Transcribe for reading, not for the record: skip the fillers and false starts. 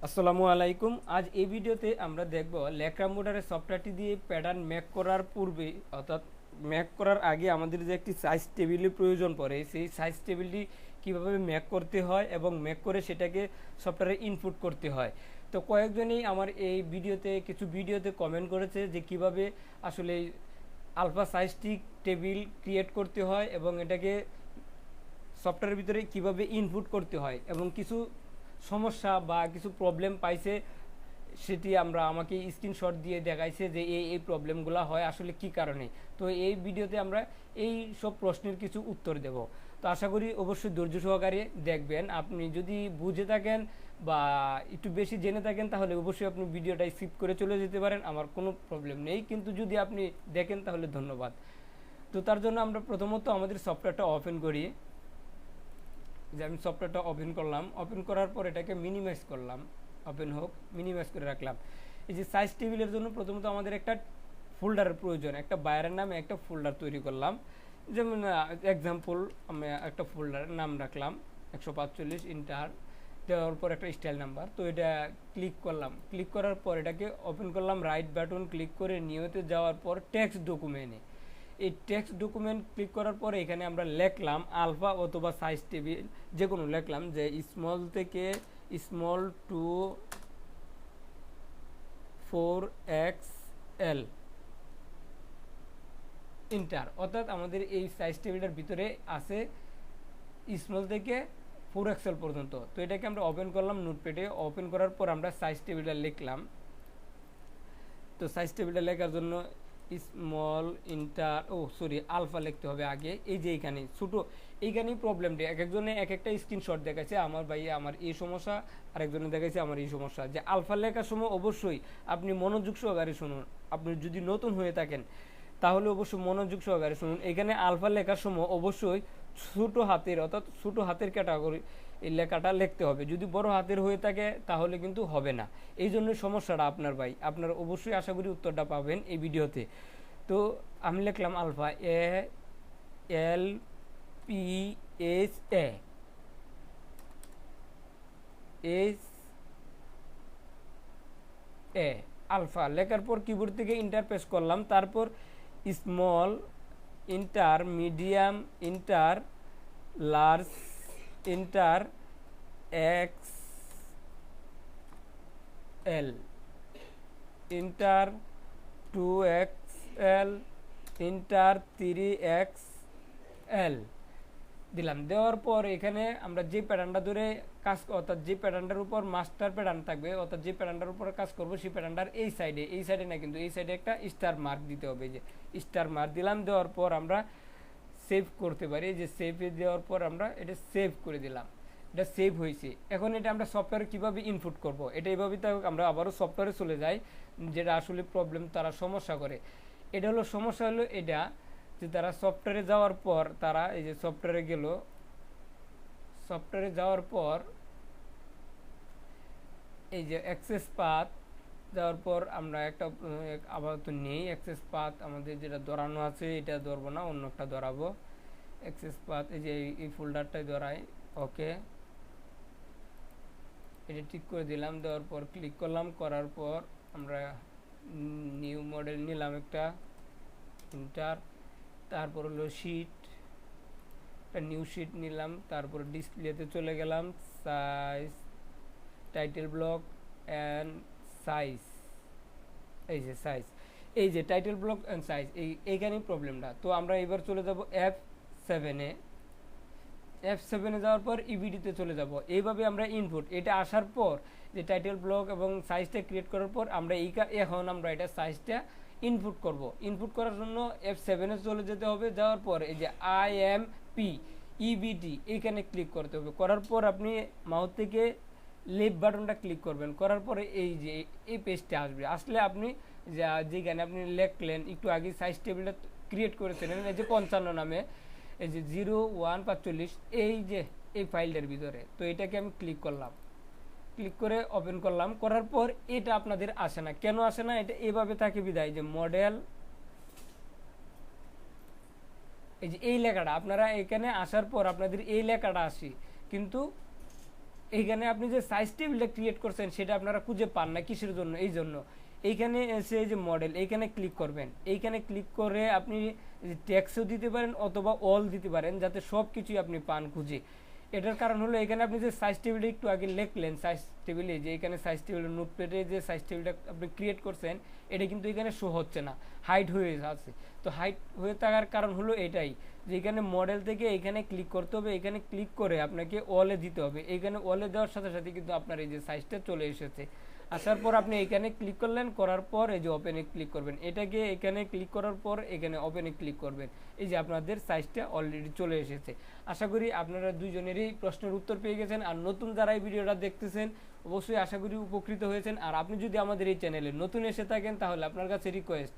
আসসালামু আলাইকুম। আজ এই ভিডিওতে আমরা দেখব লেকরা মোডারের সফটওয়্যারটি দিয়ে প্যাটার্ন মেক করার পূর্বে অর্থাৎ মেক করার আগে আমাদের যে একটি সাইজ টেবিলের প্রয়োজন পড়ে সেই সাইজ টেবিলটি কীভাবে মেক করতে হয় এবং মেক করে সেটাকে সফটওয়্যারে ইনপুট করতে হয়। তো কয়েকজনই আমার এই ভিডিওতে কমেন্ট করেছে যে কিভাবে আসলে আলফা সাইজটি টেবিল ক্রিয়েট করতে হয় এবং এটাকে সফটওয়্যারের ভিতরে কিভাবে ইনপুট করতে হয় এবং কিছু সমস্যা বা কিছু প্রবলেম পাইছে, সেটি আমাকে স্ক্রিনশট দিয়ে দেখাইছে যে এই প্রবলেমগুলো হয় আসলে কি কারণে। তো এই ভিডিওতে আমরা এই সব প্রশ্নের কিছু উত্তর দেব। তো আশা করি অবশ্যই ধৈর্য সহকারে দেখবেন। আপনি যদি বুঝে থাকেন বা একটু বেশি জেনে থাকেন তাহলে অবশ্যই আপনি ভিডিওটা স্কিপ করে চলে যেতে পারেন, আমার কোনো প্রবলেম নেই, কিন্তু যদি আপনি দেখেন তাহলে ধন্যবাদ। তো তার জন্য আমরা প্রথমত আমাদের সফটওয়্যারটা ওপেন করি। যে আমি সফটওয়্যারটা ওপেন করলাম, ওপেন করার পর এটাকে মিনিমাইজ করলাম, ওপেন হোক, মিনিমাইজ করে রাখলাম। এই যে সাইজ টেবিলের জন্য প্রথমত আমাদের একটা ফোল্ডারের প্রয়োজন, একটা বাইরের নামে একটা ফোল্ডার তৈরি করলাম। যেমন এক্সাম্পল আমি একটা ফোল্ডারের নাম রাখলাম 145 ইন্টার, দেওয়ার পর একটা স্টাইল নাম্বার। তো এটা ক্লিক করলাম, ক্লিক করার পর এটাকে ওপেন করলাম, রাইট বাটন ক্লিক করে নিউতে যাওয়ার পর টেক্সট ডকুমেন্টে, এই টেক্সট ডকুমেন্ট ক্লিক করার পরে এখানে আমরা লিখলাম আলফা অথবা সাইজ টেবিল যে কোনো লিখলাম, যে স্মল থেকে স্মল টু 4XL ইন্টার। অর্থাৎ আমাদের এই সাইজ টেবিলটার ভিতরে আছে স্মল থেকে 4XL পর্যন্ত। তো এটাকে আমরা ওপেন করলাম নোটপ্যাডে, ওপেন করার পর আমরা সাইজ টেবিলটা লিখলাম। তো সাইজ টেবিলটা লেখার জন্য স্মল ইন্টার আলফা লিখতে হবে আগে। এই যে এইখানে ছোটো, এইখানেই প্রবলেমটা, এক একজনে এক একটা স্ক্রিনশট দেখাচ্ছে, আমার ভাই আমার এই সমস্যা, আরেকজনে দেখাচ্ছে আমার এই সমস্যা। যে আলফা লেখার সময় অবশ্যই আপনি মনোযোগ সহকারে শুনুন। আপনি যদি নতুন হয়ে থাকেন তাহলে অবশ্যই মনোযোগ সহকারে শুনুন। এখানে আলফা লেখার সময় অবশ্যই ছোটো হাতের অর্থাৎ ছোটো হাতের ক্যাটাগরি এই লেখাটা লিখতে হবে। যদি বড় হাতের হয়ে থাকে তাহলে কিন্তু হবে না। এই জন্য সমস্যাটা আপনার ভাই, আপনার অবশ্যই আশা করি উত্তরটা পাবেন এই ভিডিওতে। তো আমি লিখলাম আলফা ALPHA আলফা লেখার পর কিবোর্ড থেকে ইন্টার প্রেস করলাম, তারপর small inter, medium inter, large inter, XL inter, 2XL inter, 3XL দিলাম। দেওয়ার পর এখানে আমরা যে প্যাটার্নটা ধরে কাজ, অর্থাৎ যে প্যাটার্নটার উপর মাস্টার প্যাটার্ন থাকবে, অর্থাৎ যে প্যাটার্নটার উপর কাজ করবো সেই প্যাটার্নটার এই সাইডে না, কিন্তু এই সাইডে একটা স্টার মার্ক দিতে হবে। যে স্টার মার্ক দিলাম, দেওয়ার পর আমরা সেভ করতে পারি। যে সেভে দেওয়ার পর আমরা এটা সেভ করে দিলাম, এটা সেভ হয়েছে। এখন এটা আমরা সফটওয়্যারে কীভাবে ইনপুট করব, এটা এইভাবে আমরা আবারও সফটওয়্যারে চলে যাই, যেটা আসলে প্রবলেম তারা সমস্যা করে। এটা হলো সমস্যা হলো এটা যে তারা সফটওয়্যারে যাওয়ার পর তারা এই যে সফটওয়্যারে গেল, সফটওয়্যারে যাওয়ার পর এই যে অ্যাক্সেস পাথ যাওয়ার পর আমরা একটা আপাতত নেই অ্যাক্সেস পাথ, আমাদের যেটা ধরানো আছে এটা ধরবো না, অন্য একটা ধরাবো। অ্যাক্সেস পাথ এই যে এই ফোল্ডারটাই ধরাই, ওকে এটা ঠিক করে দিলাম। দেওয়ার পর ক্লিক করলাম, করার পর আমরা নিউ মডেল নিলাম একটা ইন্টার, তারপর হলো শিট, একটা নিউ শিট নিলাম, তারপর ডিসপ্লেতে চলে গেলাম, size, title block and size, এই যে সাইজ, এই যে টাইটেল ব্লক অ্যান্ড সাইজ, এইখানেই প্রবলেমটা। তো আমরা এবার চলে যাব F7-এ যাওয়ার পর ইভিডিতে চলে যাব। এইভাবে আমরা ইনপুট এটা আসার পর যে টাইটেল ব্লক এবং সাইজটা ক্রিয়েট করার পর আমরা এখন আমরা এটা সাইজটা ইনপুট করব। ইনপুট করার জন্য F7-এ চলে যেতে হবে, যাওয়ার পর এই যে IMP এইখানে ক্লিক করতে হবে। করার পর আপনি মাউস থেকে লেফট বাটনটা ক্লিক করবেন, করার পরে এই যে এই পেজটা আসবে। আসলে আপনি যেখানে আপনি লিখলেন একটু আগে সাইজ টেবিলটা ক্রিয়েট করেছিলেন এই যে 55 নামে, এই যে 0145 এই যে এই ফাইলটার ভিতরে, তো এটাকে আমি ক্লিক করলাম, ক্লিক করে ওপেন করলাম। করার পর এটা আপনাদের আসে না, কেন আসে না? এটা এভাবে থাকে বিদায় যে মডেল, এই যে এই লেখাটা আপনারা এখানে আসার পর আপনাদের এই লেখাটা আসে, কিন্তু এইখানে আপনি যে সাইজ টেবিলটা ক্রিয়েট করছেন সেটা আপনারা খুঁজে পান না, কিসের জন্য? এই জন্য এইখানে এসে যে মডেল এইখানে ক্লিক করবেন, এইখানে ক্লিক করে আপনি ট্যাক্সও দিতে পারেন অথবা অল দিতে পারেন, যাতে সব কিছুই আপনি পান খুঁজে। এটার কারণ হলো এখানে আপনি যে সাইজ টেবিলটা একটু আগে লিখলেন, সাইজ টেবিলে যে এখানে সাইজ টেবিলের নোটপ্যাডে যে সাইজ টেবিলটা আপনি ক্রিয়েট করছেন এটা কিন্তু এখানে শো হচ্ছে না, হাইড হয়ে আছে। তো হাইড হয়ে থাকার কারণ হলো এটাই যে এখানে মডেল থেকে এখানে ক্লিক করতে হবে, এখানে ক্লিক করে আপনাকে অলে দিতে হবে। এখানে অলে দেওয়ার সাথে সাথে কিন্তু আপনার এই যে সাইজটা চলে এসেছে। আসার পর আপনি এখানে ক্লিক করলেন, করার পর এই যে ওপেনে ক্লিক করবেন, এটাকে এখানে ক্লিক করার পর এখানে ওপেনে ক্লিক করবেন। এই যে আপনাদের সাইজটা অলরেডি চলে এসেছে। আশা করি আপনারা দুইজনেরই প্রশ্নের উত্তর পেয়ে গেছেন। আর নতুন যারা এই ভিডিওটা দেখতেছেন অবশ্যই আশা করি উপকৃত হয়েছেন। আর আপনি যদি আমাদের এই চ্যানেলে নতুন এসে থাকেন তাহলে আপনার কাছে রিকোয়েস্ট